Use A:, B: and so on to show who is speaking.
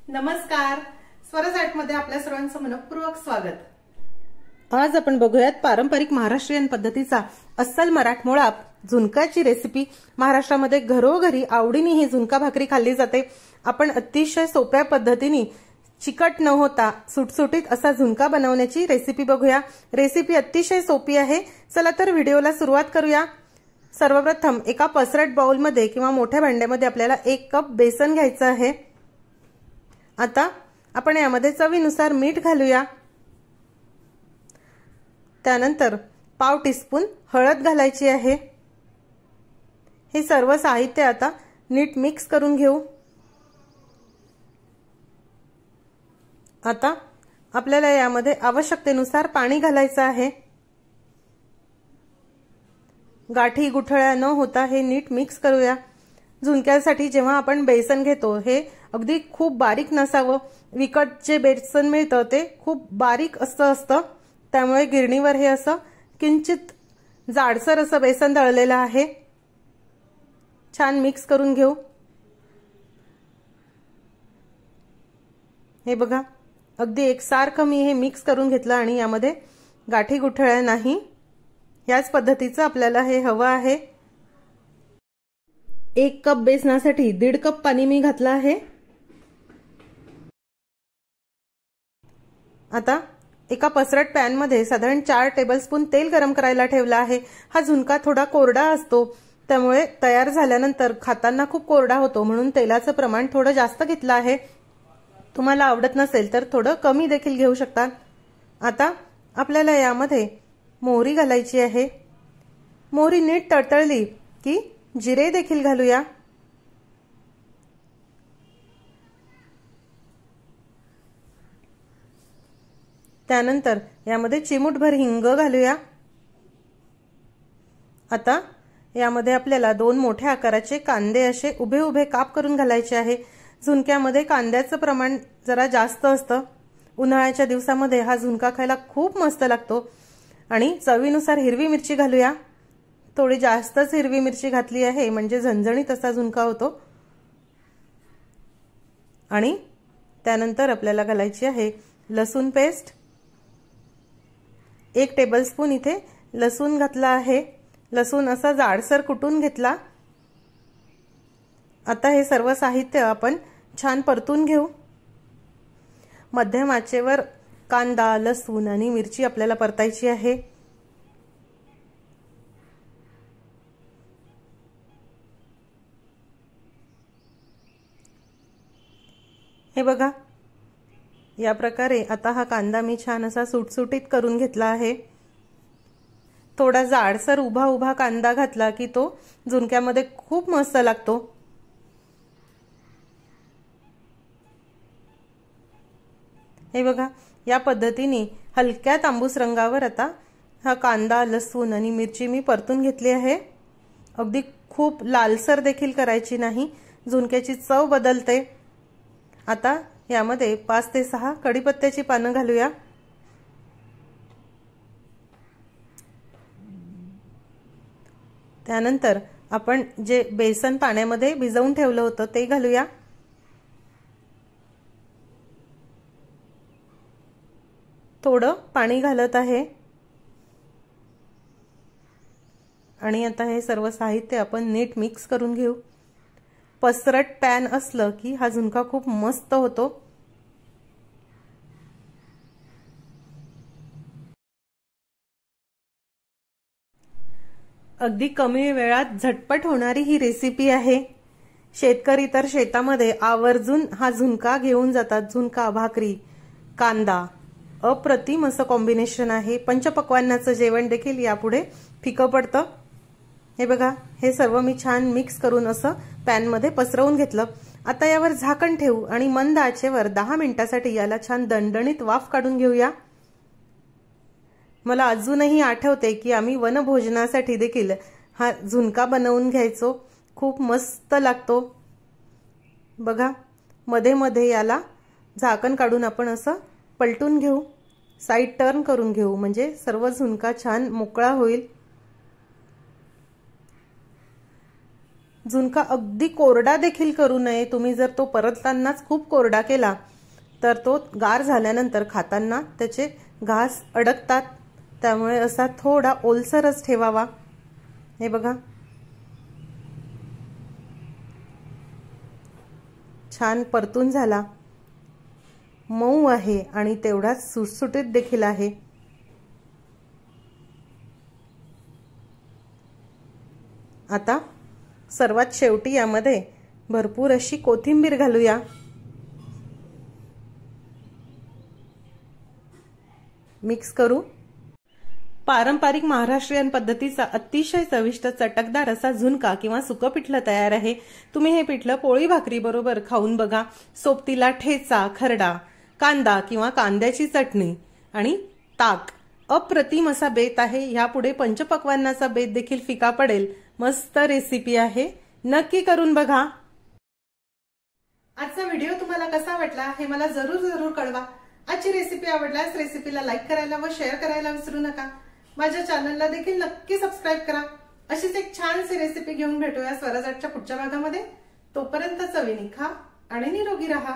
A: नमस्कार, स्वराज आर्टमध्ये आपल्या सर्वांचं मनपूर्वक स्वागत। आज आपण बघूयात पारंपरिक महाराष्ट्रीयन पद्धतीचा अस्सल मराठमोळा झुणकाची रेसिपी। महाराष्ट्रामध्ये घरोघरी आवडीने ही झुणका भाकरी खाल्ली जाते। आपण अतिशय सोप्या पद्धतीने चिकट न होता सुटसुटीत असा झुणका बनवण्याची रेसिपी बघूया। रेसिपी अतिशय सोपी आहे। चला तर व्हिडिओला सुरुवात करूया। सर्वप्रथम एका पसरट बाउल मध्ये किंवा मोठ्या भांड्यामध्ये आपल्याला 1 कप बेसन घ्यायचं आहे। आता आपण यामध्ये चवीनुसार मीठ घालूया। त्यानंतर पाव टीस्पून हळद घालायची आहे। हे सर्व साहित्य आता नीट मिक्स करून घेऊ। आता आपल्याला यामध्ये आवश्यकतेनुसार पाणी घालायचं आहे। गाठी गुठळ्या न होता हे नीट मिक्स करूया। झुणक्यासाठी जेव्हा आपण बेसन घेतो हे अगदी खूप बारीक नसावं। विकत जे बेसन मिळतं ते खूप बारीक असतं, त्यामुळे गिरणीवर हे असं किंचित जाडसर असं बेसन दळलेलं आहे। छान मिक्स करून घेऊ। हे बघा, अगदी एकसारखं मी हे मिक्स करून घेतलं आणि यामध्ये गाठी गुठळ्या नाही। याच पद्धतीचं आपल्याला हे हवं आहे। 1 कप बेसनासाठी 1.5 कप पाणी मी घातलं आहे। आता एका पसरट पॅन मध्ये साधारण 4 टेबलस्पून तेल गरम करायला ठेवलं आहे। हा झुणका थोडा कोरडा असतो, त्यामुळे तयार झाल्यानंतर खाताना खूप कोरडा होतो, म्हणून तेलाचं प्रमाण थोडं जास्त घेतलं आहे। तुम्हाला आवडत नसेल तर थोडं कमी देखील घेऊ शकता। आता आपल्याला यामध्ये मोहरी घालायची आहे। मोहरी नीट तळतळली की जिरे देखील घालूया। त्यानंतर यामध्ये चिमूटभर हिंग घालूया। आता यामध्ये आपल्याला 2 मोठ्या आकाराचे कांदे असे उभे उभे काप करून घालायचे आहे। झुणक्यामध्ये कांद्याचं प्रमाण जरा जास्त असतं। उन्हाळ्याच्या दिवसामध्ये हा झुणका खायला खूप मस्त लागतो। आणि चवीनुसार हिरवी मिरची घालूया। थोडी जास्तच हिरवी मिरची घातली आहे म्हणजे झणझणीत असा झुणका होतो। आणि त्यानंतर आपल्याला घालायची आहे लसूण पेस्ट। 1 टेबलस्पून इथे लसूण घातला आहे। लसूण असा जाडसर कुटून घेतला। आता हे सर्व साहित्य आपण छान परतून घेऊ। मध्यम आचेवर कांदा, लसूण आणि मिरची आपल्याला परतायची आहे। हे बघा, या प्रकारे आता हा कांदा मी छान असा सुटसुटीत करून घेतला आहे। थोडा जाडसर उभा उभा कांदा घातला की तो झुणक्यामध्ये खूप मस्त लागतो। हे बघा, या पद्धतीने हलक्या तांबूस रंगावर आता हा कांदा, लसूण आणि मिरची मी परतून घेतली आहे। अगदी खूप लालसर देखील करायची नाही, झुणक्याची चव बदलते। आता यामध्ये 5 ते 6 कढीपत्त्याची पानं घालूया। त्यानंतर आपण जे बेसन पाण्यामध्ये भिजवून ठेवलं होतं ते घालूया। थोडं पाणी घालत आहे। आणि आता हे सर्व साहित्य आपण नीट मिक्स करून घेऊ। पसरट पॅन असलं की हा झुणका खूप मस्त होतो। अगदी कमी वेळात झटपट होणारी ही रेसिपी आहे। शेतकरी तर शेतामध्ये आवर्जून हा झुणका घेऊन जातात। झुणका, भाकरी, कांदा अप्रतिम असं कॉम्बिनेशन आहे। पंचपक्वान्नाचं जेवण देखील यापुढे फिकं पडतं। हे बघा, हे सर्व मी छान मिक्स करून असं पॅन मध्ये पसरवून घेतलं। आता यावर झाकण ठेवू आणि मंद आचेवर 10 मिनिटांसाठी याला छान दणदणीत वाफ काढून घेऊया। मला अजूनही आठवते की आम्ही वनभोजनासाठी देखील हा झुणका बनवून घ्यायचो। खूप मस्त लागतो। बघा, मध्ये मध्ये याला झाकण काढून आपण असं पलटून घेऊ, साइड टर्न करून घेऊ, म्हणजे सर्व झुणका छान मोकळा होईल। झुणका अगदी कोरडा देखील करू नये। तुम्ही जर तो परततानाच खूप कोरडा केला तर तो गार झाल्यानंतर खाताना त्याचे घास अडकतात, त्यामुळे असा थोडा ओलसरच ठेवावा। हे बघा छान परतून झाला, मऊ आहे आणि तेवढाच सुटसुटीत देखील आहे। आता सर्वात शेवटी यामध्ये भरपूर अशी कोथिंबीर घालूया। मिक्स करू। पारंपरिक महाराष्ट्रीयन पद्धतीचा अतिशय चविष्ट चटकदार असा झुणका किंवा सुकं पिठलं तयार आहे। तुम्ही हे पिठलं पोळी भाकरी बरोबर खाऊन बघा। सोबतीला ठेचा, खरडा, कांदा किंवा कांद्याची चटणी आणि ताक अप्रतिम असा बेत आहे। यापुढे पंचपक्वान्नाचा बेत देखील फिका पडेल। मस्त रेसिपी आहे, नक्की करून बघा। आजचा व्हिडिओ तुम्हाला कसा वाटला हे मला जरूर कळवा। आजची रेसिपी आवडल्यास रेसिपीला लाईक करायला व शेअर करायला विसरू नका। माझ्या चॅनलला देखील नक्की सबस्क्राईब करा। अशीच एक छानशी रेसिपी घेऊन भेटूया स्वराज आर्टच्या पुढच्या भागामध्ये। तोपर्यंत चवीने खा आणि निरोगी राहा।